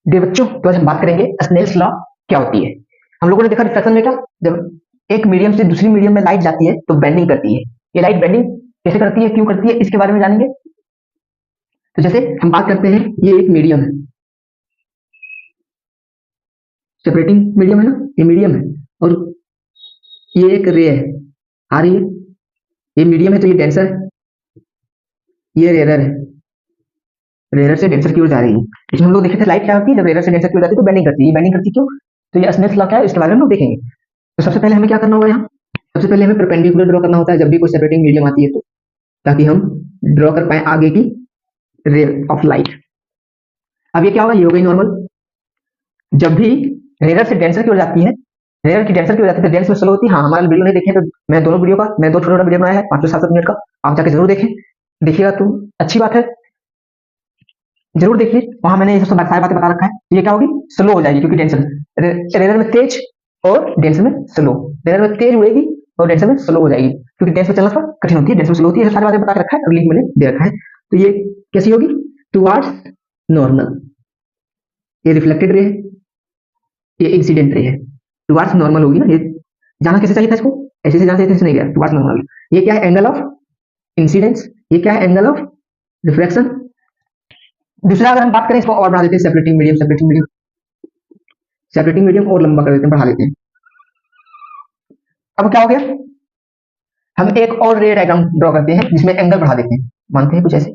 Dear बच्चों, तो आज हम बात करेंगे स्नेल्स लॉ क्या होती है। हम लोगों ने देखा रिफ्लेक्शन में क्या, जब एक मीडियम से दूसरी मीडियम में लाइट जाती है तो बेंडिंग करती है। ये लाइट बेंडिंग कैसे करती है, क्यों करती है, इसके बारे में जानेंगे। तो जैसे हम बात करते हैं, ये एक मीडियम है, सेपरेटिंग मीडियम है ना, ये मीडियम है, और ये एक रे है आ रही है। ये मीडियम है तो ये डेंसर है, ये रेयर है, रेयर से डेंसर की ओर जा रही है। इसमें हम लोग देखे थे लाइट क्या होती है, जब रेयर से डेंसर की ओर जाती है तो बेंडिंग करती है। ये बेंडिंग करती क्यों, तो ये स्नेल्स लॉ क्या है इसके बारे में हम लोग देखेंगे। तो सबसे पहले हमें क्या करना होगा, यहाँ सबसे पहले हमें परपेंडिकुलर ड्रॉ करना होता है जब भी कोई सेपरेटिंग मीडियम आती है, तो ताकि हम ड्रॉ कर पाए आगे की रे ऑफ लाइट। अब ये क्या होगा, ये हो गई नॉर्मल। जब भी रेयर से डेंसर की ओर जाती है, रेयर की डेंसर की ओर जाती है तो डेंस में स्लो होती है। हाँ, हमारा वीडियो नहीं देखे तो मैं दोनों वीडियो का, मैं दो छोटा छोटा वीडियो बनाया है 5-7 मिनट का, आप जाके जरूर देखें, देखिएगा तो अच्छी बात है, जरूर देखिए, वहां मैंने ये सब सारी बातें बता रखा है। ये क्या होगी, स्लो हो जाएगी, क्योंकि डेंसर रेयर में तेज और डेंसर में स्लो। रेयर में तेज उड़ेगी और डेंसर में स्लो हो जाएगी, क्योंकि डेंस में चलना थोड़ा कठिन होती है, डेंस में स्लो होती है। सारी बातें बता के रखा है और लिंक मैंने दे रखा है। तो ये कैसी होगी, टुवार्ड्स नॉर्मल। ये रिफ्लेक्टेड रे है, ये इंसिडेंट रे है, टुवार्ड्स नॉर्मल होगी ना। ये जाना कैसे चाहिए था, इसको ऐसे से जाना चाहिए था, नहीं गया, टुवार्ड्स नॉर्मल। ये क्या है, एंगल ऑफ इंसिडेंस। ये क्या है, एंगल ऑफ रिफ्लेक्शन। दूसरा अगर हम बात करें, इसको और बढ़ा देते हैं, सेपरेटिंग मीडियम, सेपरेटिंग मीडियम और लंबा कर देते हैं, बढ़ा देते हैं। अब क्या हो गया, हम एक और रे डायग्राम ड्रॉ करते हैं जिसमें एंगल बढ़ा देते हैं, मानते हैं कुछ ऐसे।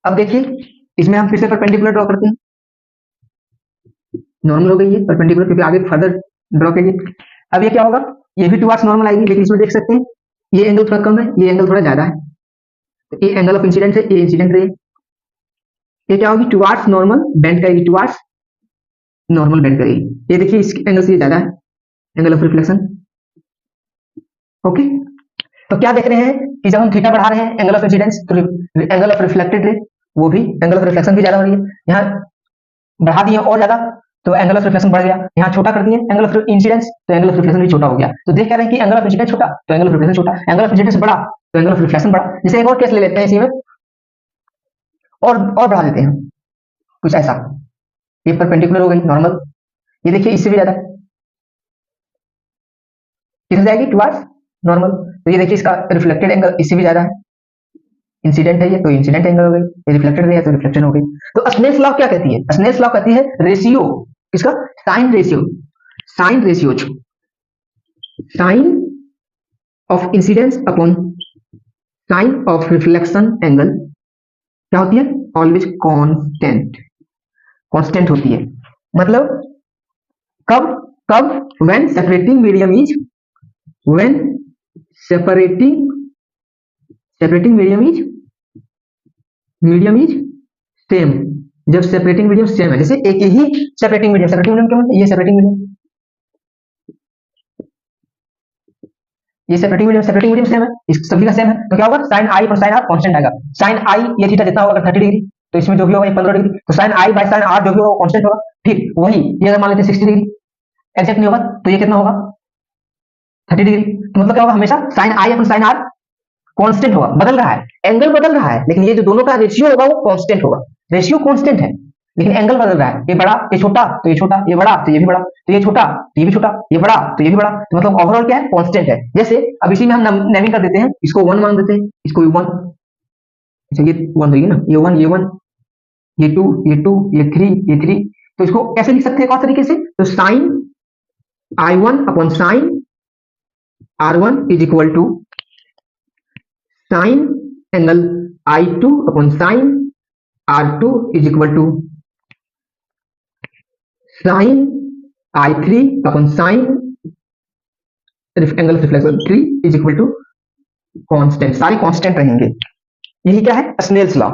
अब देखिए, इसमें हम फिर से परपेंडिकुलर ड्रॉ करते हैं, नॉर्मल हो गई है परपेंडिकुलर, क्योंकि आगे फर्दर ड्रॉ करिए। अब ये क्या होगा, ये भी टुवार्ड्स नॉर्मल आएगी, लेकिन इसमें देख सकते हैं ये एंगल थोड़ा कम है, ये एंगल थोड़ा ज्यादा है। तो ये एंगल ऑफ इंसिडेंट है, ये इंसिडेंट रे। ये क्या होगी, टुवार्ड्स नॉर्मल बेंड करेगी, टुवार्ड्स नॉर्मल बेंड करेगी। ये देखिए इस एंगल से ज्यादा है, एंगल ऑफ रिफ्लेक्शन। ओके, तो क्या देख रहे हैं कि जब हम थीटा बढ़ा रहे हैं एंगल ऑफ इंसिडेंस, तो एंगल ऑफ रिफ्लेक्टेड रे वो भी, एंगल ऑफ रिफ्लेक्शन भी ज्यादा हो रही है। यहाँ बढ़ा दिए और ज्यादा तो एंगल ऑफ रिफ्लेक्शन बढ़ गया, यहाँ छोटा कर दिए एंगल ऑफ इंसिडेंस तो एंगल ऑफ रिफ्लेक्शन भी छोटा हो गया। तो देख रहे हैं कि एंगल ऑफ इंसिडेंस छोटा तो एंगल ऑफ रिफ्लेक्शन छोटा, एंगल ऑफ इंसिडेंस बड़ा तो एंगल ऑफ रिफ्लेक्शन बड़ा। जैसे एक और केस ले लेते हैं इसी में, और बढ़ा देते हैं कुछ ऐसा। ये परपेंडिकुलर हो गई नॉर्मल, ये देखिए इससे भी ज्यादा किधर जाएगी, टुवार्ड्स नॉर्मल। तो ये देखिए इसका रिफ्लेक्टेड एंगल इससे भी ज्यादा है, इंसिडेंट है ये तो इंसिडेंट एंगल हो गई, ये रिफ्लेक्टेड है तो रिफ्लेक्शन हो गई। तो स्नेल्स लॉ क्या कहती है, स्नेल्स लॉ कहती है रेशियो, इसका sine ratio, sine ratio, sine of incidence upon sine of reflection angle क्या होती है, ऑलवेज कांस्टेंट, कांस्टेंट होती है। मतलब कब कब, when separating medium is, when separating medium is same, जब सेपरेटिंग मीडियम सेम है। जैसे एक ही सेपरेटिंग मीडियम क्या मतलब, ये सेपरेटिंग मीडियम, ये सेपरेटिंग मीडियम सेम है, इस सभी का सेम है, तो क्या होगा, साइन आई और साइन आर कांस्टेंट आएगा। साइन आई ये थीटा जितना होगा 30 डिग्री, तो इसमें जो भी होगा 15 डिग्री, तो sine i by sine r जो भी होगा कांस्टेंट होगा। ठीक वही, ये अगर मान लेते हैं 60 डिग्री एग्जैक्ट नहीं होगा तो ये कितना होगा, 30 डिग्री। तो मतलब क्या होगा, हमेशा sine i upon sine r constant होगा, बदल रहा है, एंगल बदल रहा है, लेकिन ये जो दोनों का रेशियो होगा वो कांस्टेंट होगा। रेशियो कांस्टेंट है लेकिन एंगल बदल रहा है, ये बड़ा ये छोटा तो ये छोटा, ये बड़ा तो ये भी बड़ा, तो ये छोटा तो ये भी छोटा, ये बड़ा तो ये भी बड़ा, तो मतलब ओवरऑल क्या है, कांस्टेंट है। जैसे अब इसी में हम नेमिंग कर देते हैं, इसको 1 मान देते हैं, इसको 1, अच्छा ये 1 होगी ना, ये 1 ये 1 ये 2 ये 2 ये 3 ये 3, तो इसको कैसे लिख सकते हैं कौन तरीके से, तो sine I1 upon sine R1 is equal to sine angle I2 upon sine R2 is equal to sine I3 upon sine angle of reflection 3 is equal to constant, सारे कांस्टेंट रहेंगे। यही क्या है, स्नेल्स लॉ।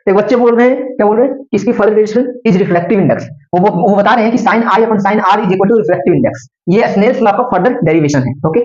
एक बच्चे बोल रहे हैं, क्या बोल रहे हैं, इसकी further derivation is reflective index, वो बता रहे हैं कि sine i upon sine r is equal to reflective index. ये स्नेल्स लॉ का फर्दर डेरिवेशन है। ओके,